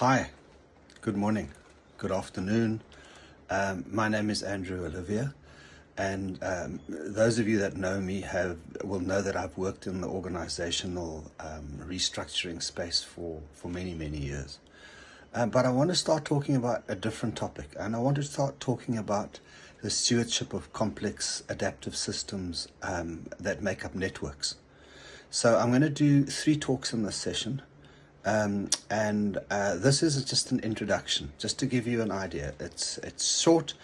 Hi, good morning, good afternoon. My name is Olivier, and those of you that know me will know that I've worked in the organizational restructuring space for many, many years. But I want to start talking about a different topic, and I want to start talking about the stewardship of complex adaptive systems that make up networks. So I'm going to do 3 talks in this session. This is just an introduction, just to give you an idea. It's short,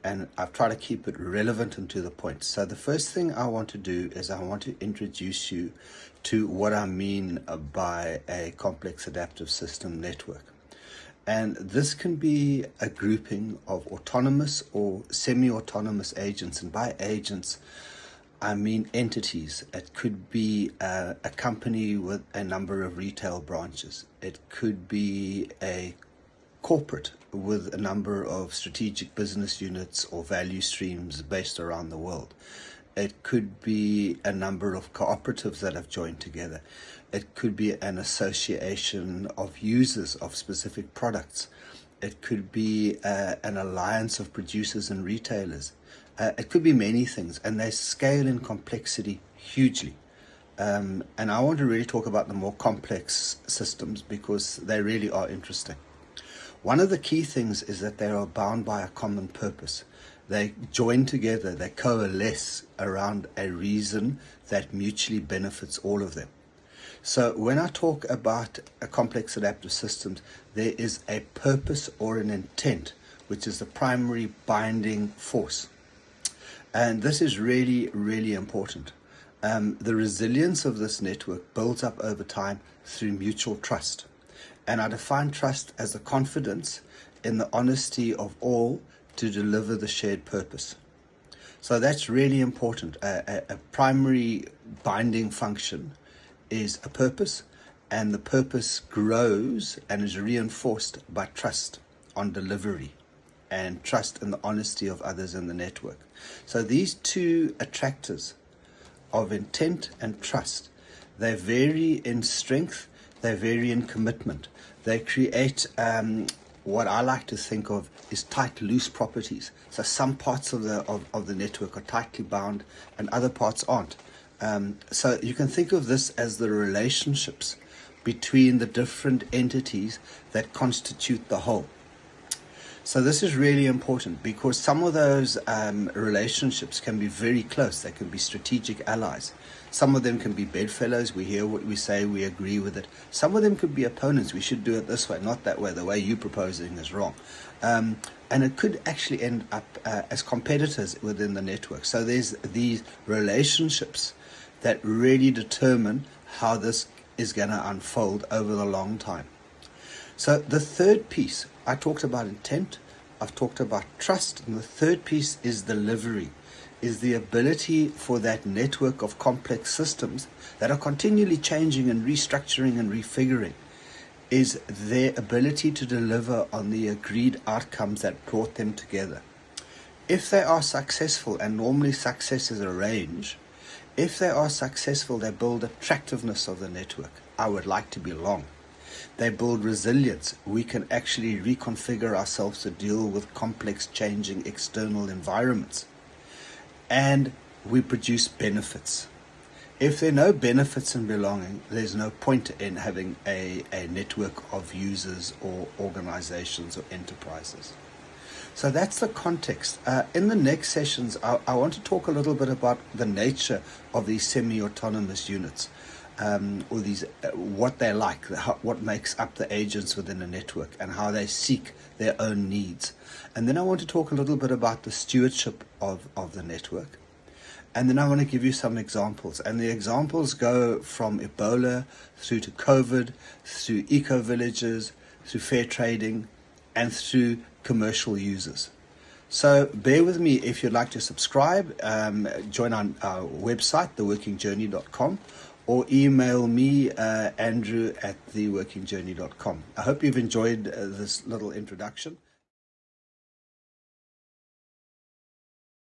and I've tried to keep it relevant and to the point. So the first thing I want to do is I want to introduce you to what I mean by a complex adaptive system network. And this can be a grouping of autonomous or semi-autonomous agents. And by agents, I mean entities. It could be a company with a number of retail branches. It could be a corporate with a number of strategic business units or value streams based around the world. It could be a number of cooperatives that have joined together. It could be an association of users of specific products. It could be an alliance of producers and retailers. It could be many things, and they scale in complexity hugely. And I want to really talk about the more complex systems because they really are interesting. One of the key things is that they are bound by a common purpose. They join together, they coalesce around a reason that mutually benefits all of them. So when I talk about a complex adaptive systems, there is a purpose or an intent, which is the primary binding force. And this is really, really important. The resilience of this network builds up over time through mutual trust. And I define trust as the confidence in the honesty of all to deliver the shared purpose. So that's really important. A primary binding function is a purpose, and the purpose grows and is reinforced by trust on delivery and trust in the honesty of others in the network. So these two attractors of intent and trust, they vary in strength, they vary in commitment. They create what I like to think of is tight, loose properties. So some parts of the network are tightly bound and other parts aren't. So you can think of this as the relationships between the different entities that constitute the whole. So this is really important because some of those relationships can be very close. They can be strategic allies. Some of them can be bedfellows. We hear what we say, we agree with it. Some of them could be opponents. We should do it this way, not that way. The way you're proposing is wrong. And it could actually end up as competitors within the network. So there's these relationships that really determine how this is going to unfold over the long time. So the third piece, I talked about intent, I've talked about trust, and the third piece is delivery, is the ability for that network of complex systems that are continually changing and restructuring and refiguring, is their ability to deliver on the agreed outcomes that brought them together. If they are successful, and normally success is a range, if they are successful, they build attractiveness of the network. I would like to belong. They build resilience. We can actually reconfigure ourselves to deal with complex, changing external environments. And we produce benefits. If there are no benefits in belonging, there's no point in having a network of users or organizations or enterprises. So that's the context. In the next sessions, I want to talk a little bit about the nature of these semi-autonomous units. Or these, what they're like, what makes up the agents within a network and how they seek their own needs. And then I want to talk a little bit about the stewardship of the network. And then I want to give you some examples. And the examples go from Ebola through to COVID, through eco-villages, through fair trading, and through commercial users. So bear with me if you'd like to subscribe, join our website, theworkingjourney.com, or email me, Andrew@theworkingjourney.com. I hope you've enjoyed this little introduction.